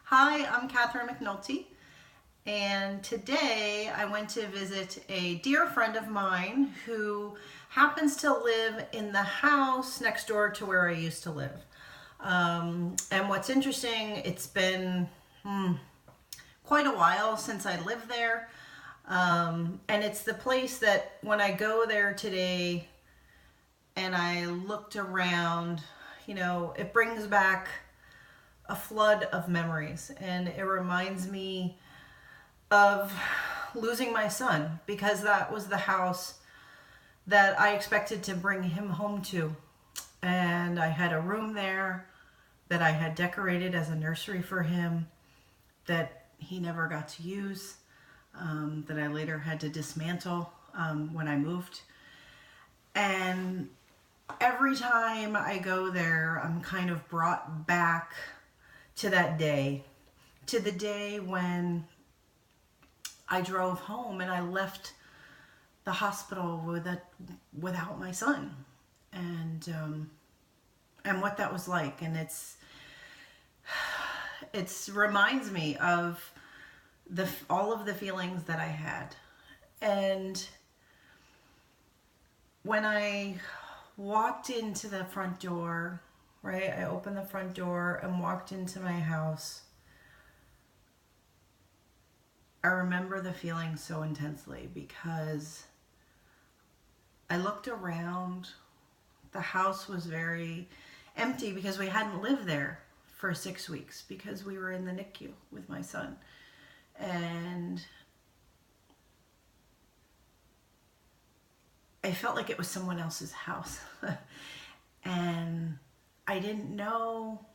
Hi, I'm Catherine McNulty, and today I went to visit a dear friend of mine who happens to live in the house next door to where I used to live. And what's interesting, it's been quite a while since I lived there, and it's the place that when I go there today and I looked around, it brings back a flood of memories, and it reminds me of losing my son, because that was the house that I expected to bring him home to. And I had a room there that I had decorated as a nursery for him that he never got to use, that I later had to dismantle when I moved. And every time I go there, I'm kind of brought back to that day, to the day when I drove home and I left the hospital without my son, and what that was like. And it's reminds me of all of the feelings that I had. And when I walked into the front door, right, I opened the front door and walked into my house, I remember the feeling so intensely, because I looked around. The house was very empty because we hadn't lived there for 6 weeks because we were in the NICU with my son. And I felt like it was someone else's house. And I didn't know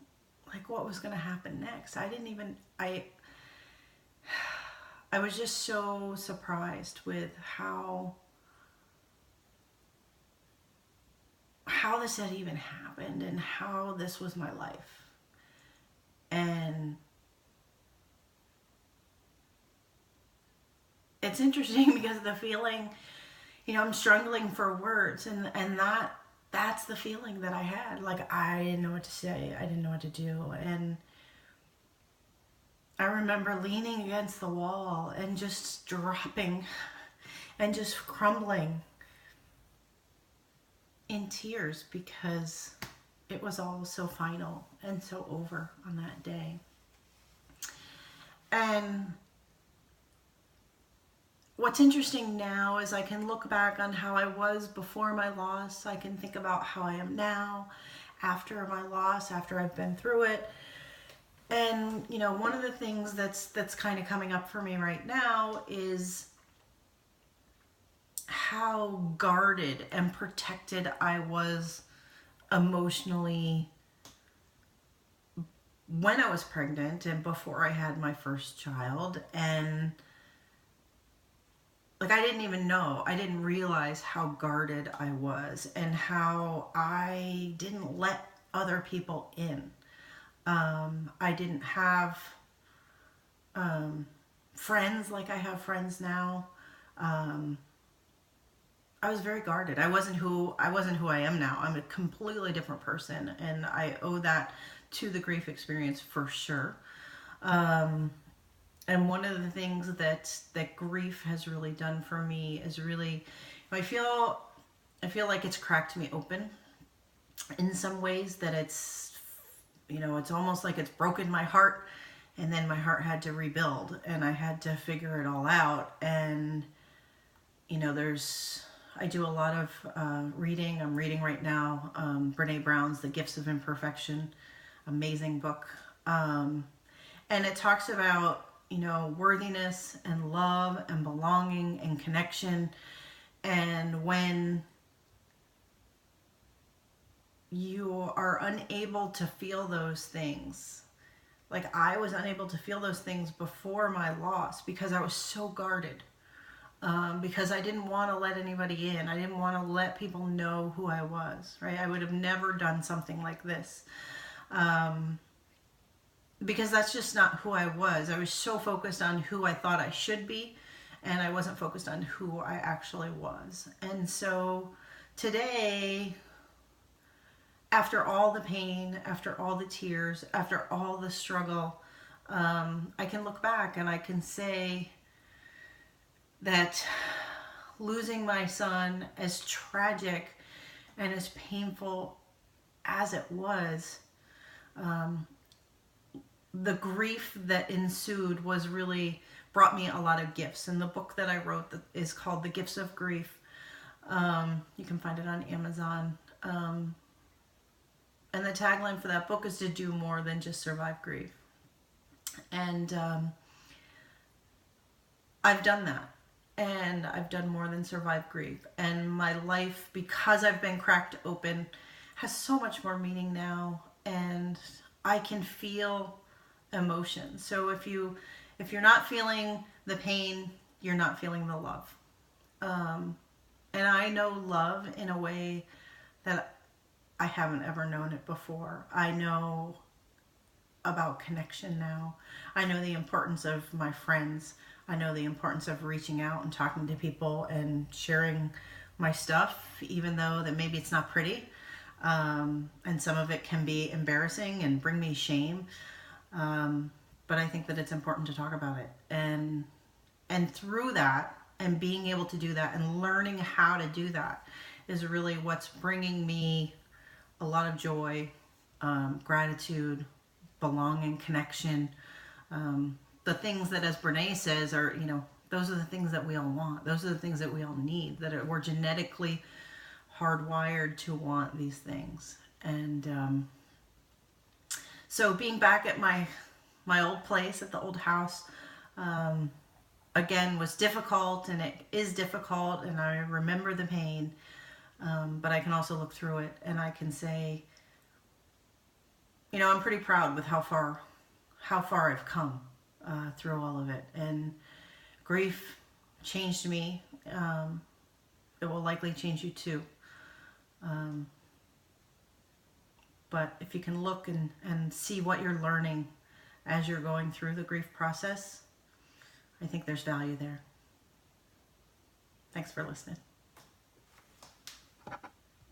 like what was going to happen next. I was just so surprised with how this had even happened and how this was my life. And it's interesting because the feeling, I'm struggling for words, and that's the feeling that I had. Like, I didn't know what to say. I didn't know what to do. And I remember leaning against the wall and just dropping and just crumbling in tears, because it was all so final and so over on that day. And what's interesting now is I can look back on how I was before my loss. I can think about how I am now after my loss, after I've been through it. And, one of the things that's kind of coming up for me right now is how guarded and protected I was emotionally when I was pregnant and before I had my first child. And like, I didn't realize how guarded I was and how I didn't let other people in. I didn't have friends like I have friends now. I was very guarded. I wasn't who I am now. I'm a completely different person, and I owe that to the grief experience for sure. And one of the things that grief has really done for me is really, I feel like it's cracked me open in some ways, that it's almost like it's broken my heart, and then my heart had to rebuild, and I had to figure it all out. And I do a lot of reading. I'm reading right now Brene Brown's The Gifts of Imperfection. Amazing book. And it talks about, worthiness and love and belonging and connection. And when you are unable to feel those things, like I was unable to feel those things before my loss because I was so guarded. Because I didn't want to let anybody in. I didn't want to let people know who I was, right? I would have never done something like this. Because that's just not who I was. I was so focused on who I thought I should be, and I wasn't focused on who I actually was. And so today, after all the pain, after all the tears, after all the struggle, I can look back and I can say that losing my son, as tragic and as painful as it was, the grief that ensued was really brought me a lot of gifts. And the book that I wrote that is called The Gifts of Grief. You can find it on Amazon. And the tagline for that book is to do more than just survive grief. And I've done that. And I've done more than survive grief. And my life, because I've been cracked open, has so much more meaning now. And I can feel emotion. So if you're not feeling the pain, you're not feeling the love. And I know love in a way that I haven't ever known it before. I know about connection now. I know the importance of my friends. I know the importance of reaching out and talking to people and sharing my stuff, even though that maybe it's not pretty. And some of it can be embarrassing and bring me shame. But I think that it's important to talk about it. And through that, and being able to do that and learning how to do that is really what's bringing me a lot of joy, gratitude, belonging, connection. The things that, as Brene says, are, those are the things that we all want. Those are the things that we all need, we're genetically hardwired to want these things. And so being back at my old place, at the old house, again, was difficult, and it is difficult, and I remember the pain, but I can also look through it, and I can say, I'm pretty proud with how far I've come through all of it. And grief changed me. It will likely change you too. But if you can look and see what you're learning as you're going through the grief process, I think there's value there. Thanks for listening.